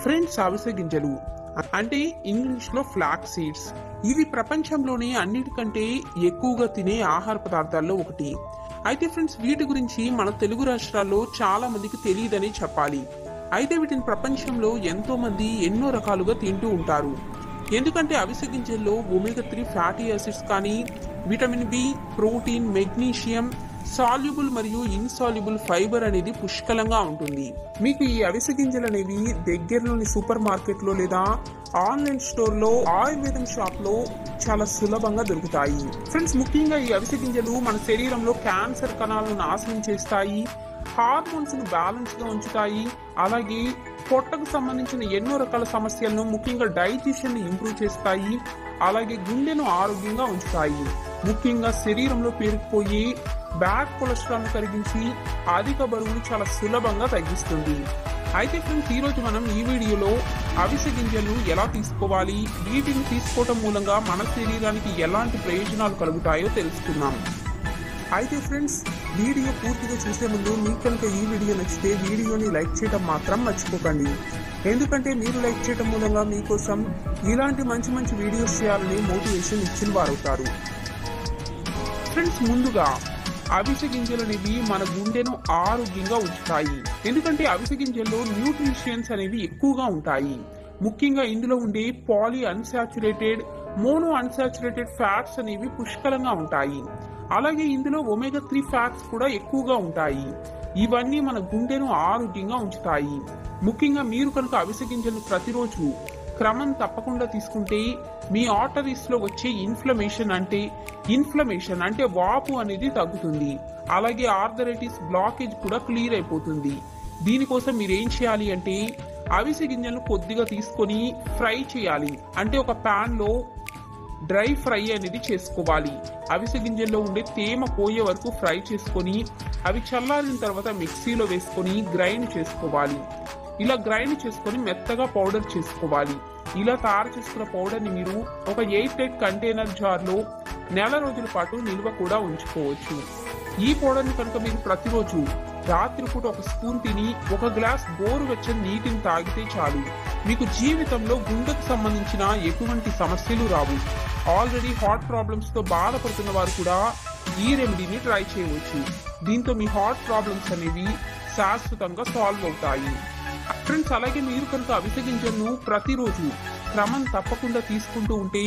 Friends, అవిసె గింజలు అంటే ఇంగ్లీష్ లో ఫ్లాక్స్ సీడ్స్. ఇవి ప్రపంచంలోనే అన్నిటికంటే ఎక్కువగా తినే ఆహార పదార్థాల్లో ఒకటి. అయితే ఫ్రెండ్స్, వీటి గురించి మన తెలుగు రాష్ట్రాల్లో చాలా మందికి తెలియదని చెప్పాలి. అయితే వీటిని ప్రపంచంలో ఎంతో మంది ఎన్నో రకాలుగా తింటూ ఉంటారు. ఎందుకంటే అవిసె గింజల్లో ఒమేగా 3 ఫ్యాటీ యాసిడ్స్ కానీ, vitamin B, protein, magnesium, soluble మరియు ఇన్సాల్యుబుల్ ఫైబర్ అనేది పుష్కలంగా ఉంటుంది. మీకు ఈ అవిసె గింజలు అనేవి దగ్గరలోని సూపర్ మార్కెట్ లో లేదా ఆన్లైన్ స్టోర్ లో, ఆయుర్వేదం షాప్ లో చాలా సులభంగా దొరుకుతాయి. ఫ్రెండ్స్, ముఖ్యంగా ఈ అవిసె గింజలు మన శరీరంలో క్యాన్సర్ కణాలను నాశనం చేస్తాయి, హార్మోన్స్ ను బ్యాలెన్స్ గా ఉంచుతాయి, అలాగే పొట్టకు సంబంధించిన ఎన్నో రకాల సమస్యలను, ముఖ్యంగా డైజెషన్ ని ఇంప్రూవ్ చేస్తాయి, అలాగే గుండెను ఆరోగ్యంగా ఉంచుతాయి. ముఖ్యంగా శరీరంలో పేరుకుపోయి బ్యాడ్ కొలెస్ట్రాల్ ను కరిగించి అధిక బరువును చాలా సులభంగా తగ్గిస్తుంది. అయితే ఫ్రెండ్స్, ఈ రోజు మనం ఈ వీడియోలో అవిసె గింజలు ఎలా తీసుకోవాలి, వీటిని తీసుకోవటం మూలంగా మన శరీరానికి ఎలాంటి ప్రయోజనాలు కలుగుతాయో తెలుసుకుందాం. అయితే ఫ్రెండ్స్, వీడియో పూర్తిగా చూసే ముందు మీకు కనుక ఈ వీడియో నచ్చితే వీడియోని లైక్ చేయడం మాత్రం మర్చిపోకండి. ఎందుకంటే మీరు లైక్ చేయడం మూలంగా మీకోసం ఇలాంటి మంచి మంచి వీడియోస్ చేయాలని మోటివేషన్ ఇచ్చిన వారవుతారు. ఫ్రెండ్స్, ముందుగా అవిసె గింజలు అనేవి మన గుండెను ఆరోగ్యంగా ఉంచుతాయి. ఎందుకంటే అవిసె గింజల్లో న్యూట్రిషియన్స్ అనేవి ఎక్కువగా ఉంటాయి. ముఖ్యంగా ఇందులో ఉండే poly unsaturated, mono unsaturated fats అనేవి పుష్కలంగా ఉంటాయి. అలాగే ఇందులో ఒమేగా 3 ఫ్యాట్స్ కూడా ఎక్కువగా ఉంటాయి. ఇవన్నీ మన గుండెను ఆరోగ్యంగా ఉంచుతాయి. ముఖ్యంగా మీరు కనుక అవిసె గింజలు ప్రతిరోజు క్రమం తప్పకుండా తీసుకుంటే మీ ఆర్టరీస్ లో వచ్చే ఇన్ఫ్లమేషన్ అంటే వాపు అనేది తగ్గుతుంది. అలాగే ఆర్థరైటిస్ బ్లాకేజ్ కూడా క్లియర్ అయిపోతుంది. దీనికోసం మీరు ఏం చేయాలి అంటే అవిసె గింజలను కొద్దిగా తీసుకొని ఫ్రై చేయాలి. అంటే ఒక పాన్ లో డ్రై ఫ్రై అనేది చేసుకోవాలి. అవిసె గింజల్లో ఉండే తేమ పోయే వరకు ఫ్రై చేసుకొని అవి చల్లారిన తర్వాత మిక్సీలో వేసుకొని గ్రైండ్ చేసుకోవాలి. ఇలా గ్రైండ్ చేసుకొని మెత్తగా పౌడర్ చేసుకోవాలి. ఇలా తయారు చేసుకున్న పౌడర్ ని మీరు ఒక 8 కంటైనర్ జార్ లో నెల రోజుల పాటు నిల్వ కూడా ఉంచుకోవచ్చు. ఈ పౌడర్ ని కనుక మీరు ప్రతిరోజు రాత్రిపూట ఒక స్పూన్ తిని ఒక గ్లాస్ గోరువెచ్చని నీటిని తాగితే చాలు. మీకు జీవితంలో గుండెకు సంబంధించిన ఎటువంటి సమస్యలు రావు. ఆల్రెడీ హార్ట్ ప్రాబ్లమ్స్ తో బాధపడుతున్న వారు కూడా ఈ రెమెడీని ట్రై చేయవచ్చు. దీంతో మీ హార్ట్ ప్రాబ్లమ్స్ అనేవి శాశ్వతంగా సాల్వ్ అవుతాయి. ఫ్రెండ్స్, అలాగే మీరు కనుక అవిసె గింజలను ప్రతిరోజు క్రమం తప్పకుండా తీసుకుంటూ ఉంటే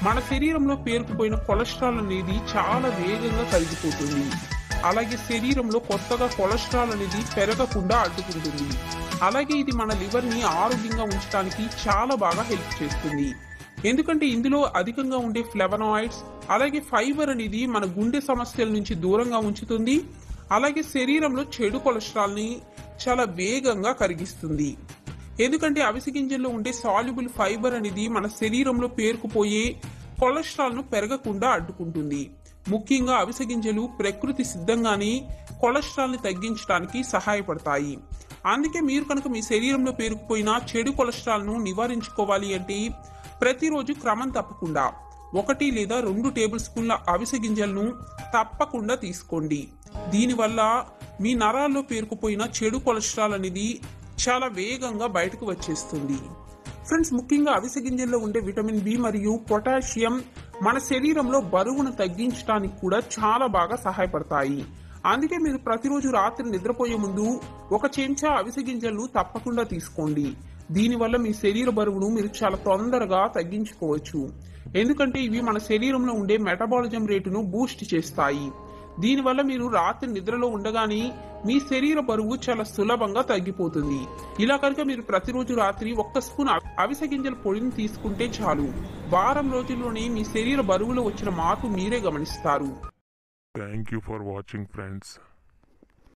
మన శరీరంలో పేరుకుపోయిన కొలెస్ట్రాల్ అనేది చాలా వేగంగా కరిగిపోతుంది. అలాగే శరీరంలో కొత్తగా కొలెస్ట్రాల్ అనేది పెరగకుండా అడ్డుకుంటుంది. అలాగే ఇది మన లివర్ ని ఆరోగ్యంగా ఉంచడానికి చాలా బాగా హెల్ప్ చేస్తుంది. ఎందుకంటే ఇందులో అధికంగా ఉండే ఫ్లేవనాయిడ్స్, అలాగే ఫైబర్ అనేది మన గుండె సమస్యల నుంచి దూరంగా ఉంచుతుంది. అలాగే శరీరంలో చెడు కొలెస్ట్రాల్ ని చాలా వేగంగా కరిగిస్తుంది. ఎందుకంటే అవిసె గింజల్లో ఉండే సాల్యుబుల్ ఫైబర్ అనేది మన శరీరంలో పేరుకుపోయే కొలెస్ట్రాల్ ను పెరగకుండా అడ్డుకుంటుంది. ముఖ్యంగా అవిసె గింజలు ప్రకృతి సిద్ధంగానే కొలెస్ట్రాల్ ని తగ్గించడానికి సహాయపడతాయి. అందుకే మీరు కనుక మీ శరీరంలో పేరుకుపోయిన చెడు కొలెస్ట్రాల్ ను నివారించుకోవాలి అంటే ప్రతిరోజు క్రమం తప్పకుండా 1 లేదా 2 టేబుల్ స్పూన్ల అవిసె గింజలను తప్పకుండా తీసుకోండి. దీనివల్ల మీ నరాల్లో పేరుకుపోయిన చెడు కొలెస్ట్రాల్ అనేది చాలా వేగంగా బయటకు వచ్చేస్తుంది. ఫ్రెండ్స్, ముఖ్యంగా అవిసె గింజల్లో ఉండే విటమిన్ బి మరియు పొటాషియం మన శరీరంలో బరువును తగ్గించడానికి కూడా చాలా బాగా సహాయపడతాయి. అందుకే మీరు ప్రతిరోజు రాత్రి నిద్రపోయే ముందు 1 చెంచా అవిసె గింజలను తప్పకుండా తీసుకోండి. దీనివల్ల మీ శరీర బరువును మీరు చాలా తొందరగా తగ్గించుకోవచ్చు. ఎందుకంటే ఇవి మన శరీరంలో ఉండే మెటబాలిజం రేటును బూస్ట్ చేస్తాయి. దీనివల్ల మీరు రాత్రి నిద్రలో ఉండగానే మీ శరీర బరువు చాలా సులభంగా తగ్గిపోతుంది. ఇలా కనుక మీరు ప్రతిరోజు రాత్రి 1 స్పూన్ అవిసె గింజల పొడిని తీసుకుంటే చాలు. వారం రోజుల్లోనే మీ శరీర బరువులో వచ్చిన మార్పు మీరే గమనిస్తారు. Thank you for watching, friends.